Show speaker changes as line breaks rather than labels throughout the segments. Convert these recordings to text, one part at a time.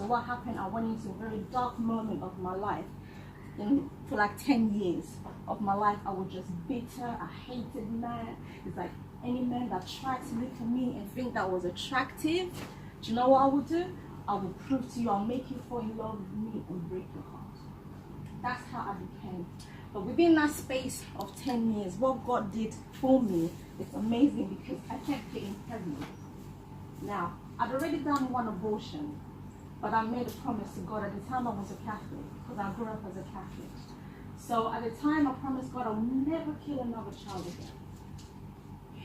So what happened, I went into a very dark moment of my life. For like 10 years of my life, I was just bitter. I hated men. It's like any man that tried to look at me and think that was attractive, do you know what I would do? I will prove to you, I'll make you fall in love with me and break your heart. That's how I became. But within that space of 10 years, what God did for me is amazing, because I kept getting pregnant. Now, I'd already done one abortion, but I made a promise to God. At the time I was a Catholic, because I grew up as a Catholic. So at the time I promised God I would never kill another child again.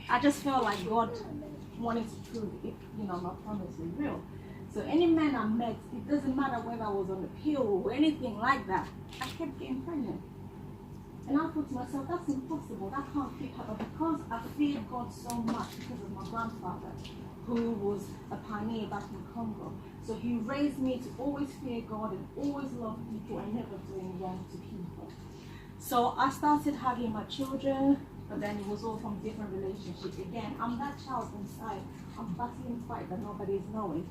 I just felt like God wanted to prove if, my promise was real. So any man I met, it doesn't matter whether I was on the pill or anything like that, I kept getting pregnant. And I thought to myself, that's impossible, that can't be her. But because I feared God so much because of my grandfather, who was a pioneer back in Congo. So he raised me to always fear God and always love people and never doing wrong to people. So I started having my children, but then it was all from different relationships. Again, I'm that child inside. I'm battling fight that nobody's knowing.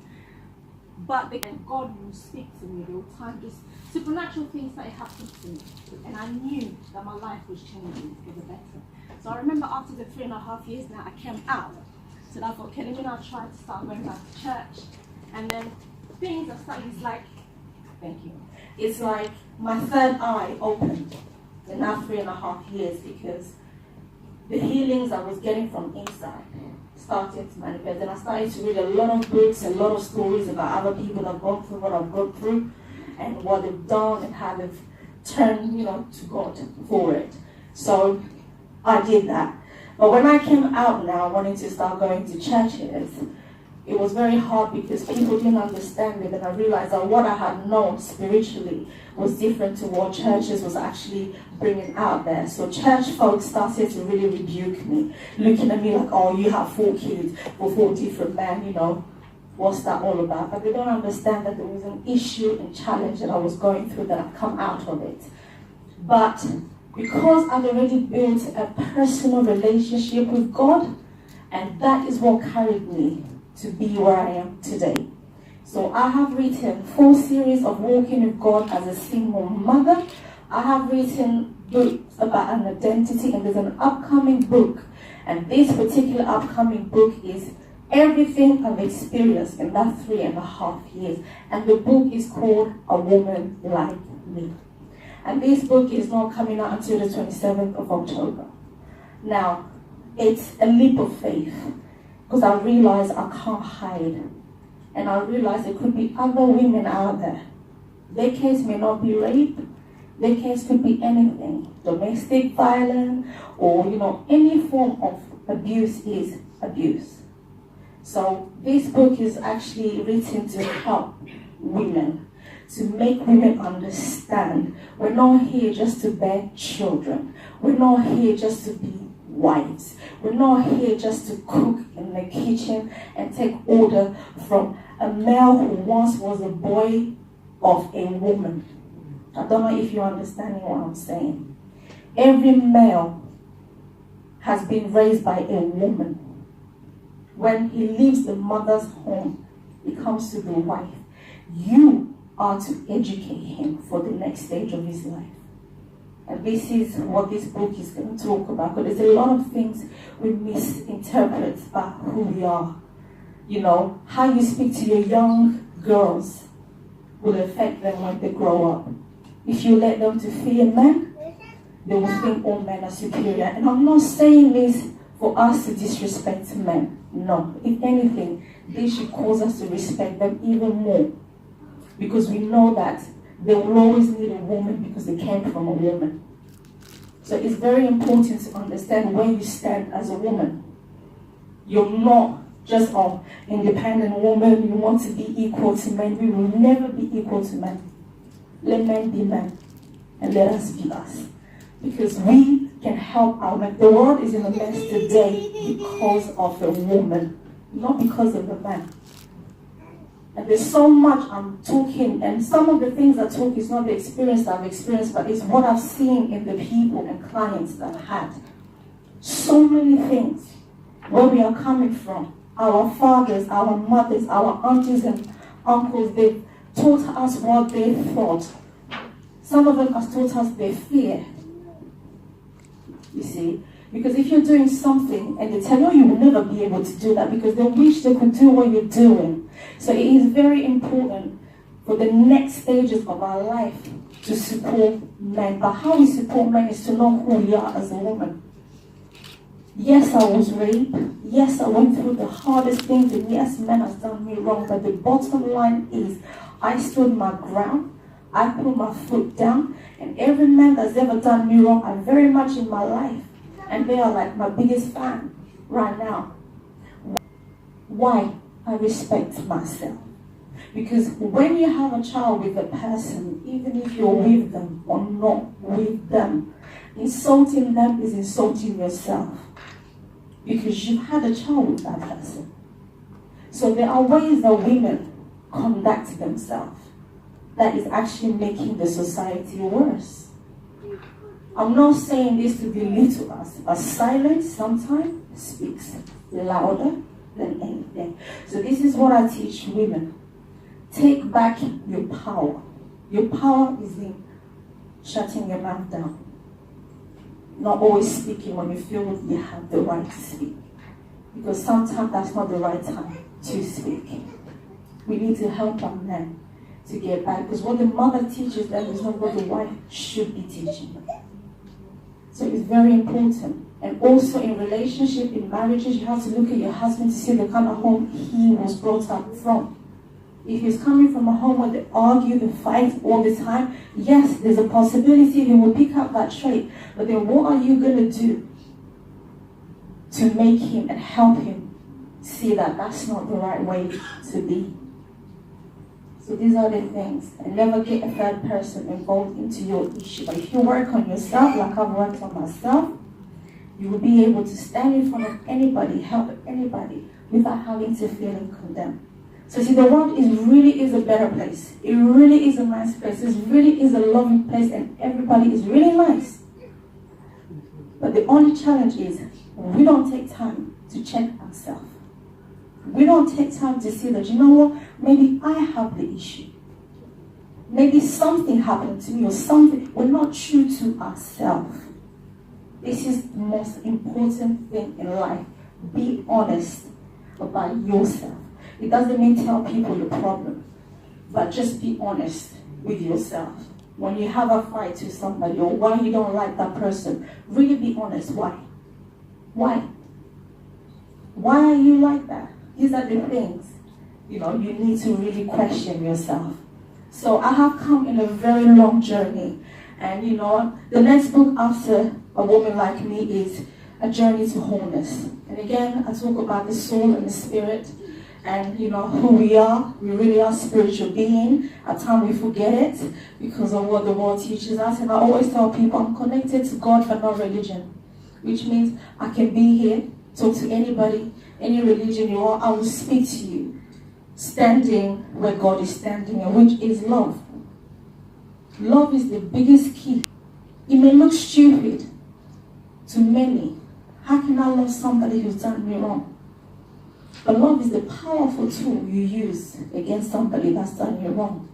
But then God will speak to me. There were times, just supernatural things that happened to me. And I knew that my life was changing for the better. So I remember after the 3.5 years now, I came out. So I thought, okay, let me now try to start going back to church. And then things are starting, it's like, thank you. It's like my third eye opened in that 3.5 years, because the healings I was getting from inside started to manifest. And I started to read a lot of books, a lot of stories about other people that have gone through what I've gone through and what they've done and how they've turned, to God for it. So I did that. But when I came out now, wanting to start going to churches, it was very hard because people didn't understand it, and I realized that what I had known spiritually was different to what churches was actually bringing out there. So church folks started to really rebuke me, looking at me like, oh, you have 4 kids for 4 different men, what's that all about? But they don't understand that there was an issue and challenge that I was going through, that I've come out of it. But because I've already built a personal relationship with God, and that is what carried me to be where I am today. So I have written 4 series of walking with God as a single mother. I have written books about an identity, and there's an upcoming book. And this particular upcoming book is everything I've experienced in that 3.5 years. And the book is called A Woman Like Me. And this book is not coming out until the 27th of October. Now, it's a leap of faith, because I realize I can't hide. And I realize there could be other women out there. Their case may not be rape. Their case could be anything. Domestic violence, or, any form of abuse is abuse. So this book is actually written to help women, to make women understand we're not here just to bear children. We're not here just to be wives. We're not here just to cook in the kitchen and take order from a male who once was a boy of a woman. I don't know if you're understanding what I'm saying. Every male has been raised by a woman. When he leaves the mother's home, he comes to the wife. You are to educate him for the next stage of his life. And this is what this book is going to talk about. Because there's a lot of things we misinterpret about who we are. How you speak to your young girls will affect them when they grow up. If you let them to fear men, they will think all men are superior. And I'm not saying this for us to disrespect men. No. If anything, this should cause us to respect them even more. Because we know that they will always need a woman because they came from a woman. So it's very important to understand where you stand as a woman. You're not just an independent woman. You want to be equal to men. We will never be equal to men. Let men be men, and let us be us. Because we can help our men. The world is in a mess today because of a woman, not because of a man. And there's so much I'm talking, and some of the things I talk is not the experience that I've experienced, but it's what I've seen in the people and clients that I've had. So many things, where we are coming from. Our fathers, our mothers, our aunties and uncles, they've taught us what they thought. Some of them have taught us their fear. You see? Because if you're doing something and they tell you will never be able to do that because they wish they could do what you're doing. So it is very important for the next stages of our life to support men. But how we support men is to know who we are as a woman. Yes, I was raped. Yes, I went through the hardest things. And yes, men have done me wrong. But the bottom line is I stood my ground. I put my foot down. And every man that's ever done me wrong, I'm very much in my life. And they are like my biggest fan right now. Why? I respect myself. Because when you have a child with a person, even if you're with them or not with them, insulting them is insulting yourself. Because you've had a child with that person. So there are ways that women conduct themselves that is actually making the society worse. I'm not saying this to belittle us, but silence sometimes speaks louder than anything. So this is what I teach women. Take back your power. Your power is in shutting your mouth down. Not always speaking when you feel you have the right to speak. Because sometimes that's not the right time to speak. We need to help our men to get back. Because what the mother teaches them is not what the wife should be teaching them. So it's very important. And also in relationship, in marriages, you have to look at your husband to see the kind of home he was brought up from. If he's coming from a home where they argue, they fight all the time, yes, there's a possibility he will pick up that trait. But then what are you going to do to make him and help him see that that's not the right way to be? So these are the things. And never get a third person involved into your issue. But if you work on yourself, like I've worked on myself, you will be able to stand in front of anybody, help anybody, without having to feel condemned. So see, the world really is a better place. It really is a nice place. It really is a loving place, and everybody is really nice. But the only challenge is we don't take time to check ourselves. We don't take time to see that, you know what, maybe I have the issue. Maybe something happened to me or something. We're not true to ourselves. This is the most important thing in life. Be honest about yourself. It doesn't mean tell people your problem, but just be honest with yourself. When you have a fight with somebody or why you don't like that person, really be honest. Why? Why? Why are you like that? These are the things, you need to really question yourself. So I have come in a very long journey. And, the next book after A Woman Like Me is A Journey to Wholeness. And again, I talk about the soul and the spirit. And who we are. We really are spiritual being. At times we forget it because of what the world teaches us. And I always tell people I'm connected to God but not religion. Which means I can be here, talk to anybody, any religion you are, I will speak to you. Standing where God is standing, and which is love. Love is the biggest key. It may look stupid to many. How can I love somebody who's done me wrong? But love is the powerful tool you use against somebody that's done you wrong.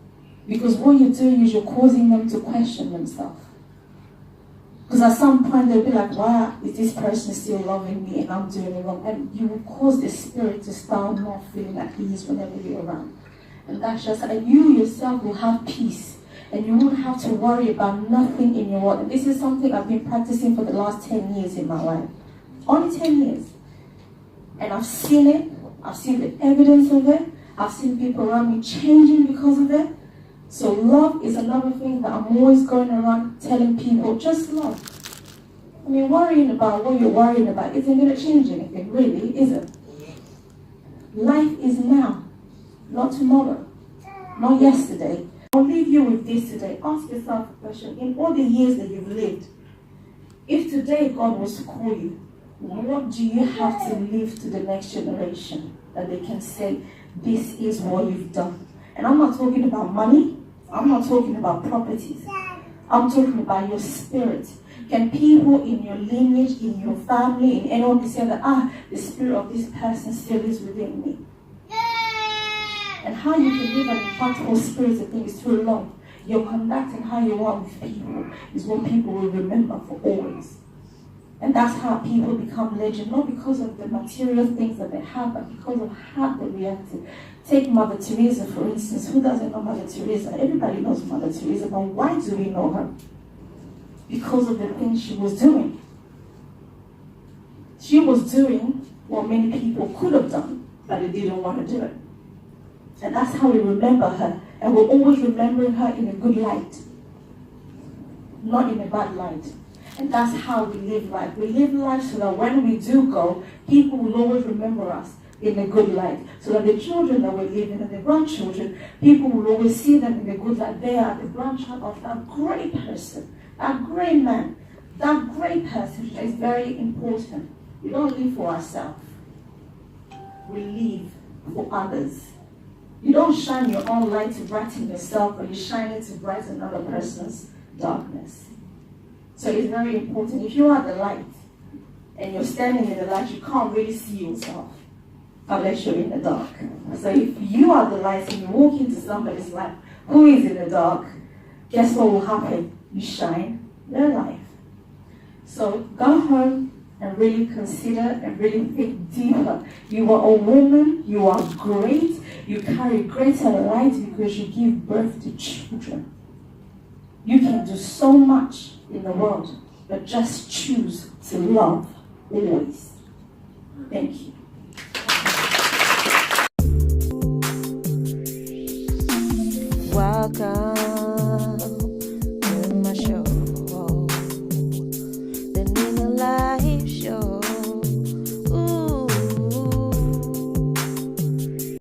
Because what you're doing is you're causing them to question themselves. Because at some point they'll be like, why is this person still loving me and I'm doing it wrong? And you will cause the spirit to start not feeling at ease whenever you're around. And that's just, and you yourself will have peace. And you won't have to worry about nothing in your world. And this is something I've been practicing for the last 10 years in my life. Only 10 years. And I've seen it. I've seen the evidence of it. I've seen people around me changing because of it. So love is another thing that I'm always going around telling people, just love. I mean, worrying about what you're worrying about isn't going to change anything, really, is it? Life is now, not tomorrow, not yesterday. I'll leave you with this today. Ask yourself a question. In all the years that you've lived, if today God was to call you, what do you have to leave to the next generation that they can say, this is what you've done? And I'm not talking about money. I'm not talking about properties. I'm talking about your spirit. Can people in your lineage, in your family, in anyone be saying that, the spirit of this person still is within me? And
how you can live an impactful spirited thing is through love. Your conduct and how you are with people is what people will remember for always. And that's how people become legend, not because of the material things that they have, but because of how they reacted. Take Mother Teresa, for instance. Who doesn't know Mother Teresa? Everybody knows Mother Teresa, but why do we know her? Because of the things she was doing. She was doing what many people could have done, but they didn't want to do it. And that's how we remember her. And we're always remembering her in a good light, not in a bad light. And that's how we live life. We live life so that when we do go, people will always remember us in a good light. So that the children that we're leaving and the grandchildren, people will always see them in a good light. They are the grandchild of that great person, that great man, that great person is very important. We don't live for ourselves. We live for others. You don't shine your own light to brighten yourself, but you shine it to brighten another person's darkness. So it's very important. If you are the light and you're standing in the light, you can't really see yourself unless you're in the dark. So if you are the light and you walk into somebody's life who is in the dark, guess what will happen? You shine their life. So go home and really consider and really think deeper. You are a woman, you are great, you carry greater light because you give birth to children. You can do so much in the world, but just choose to love always. Thank you.
Welcome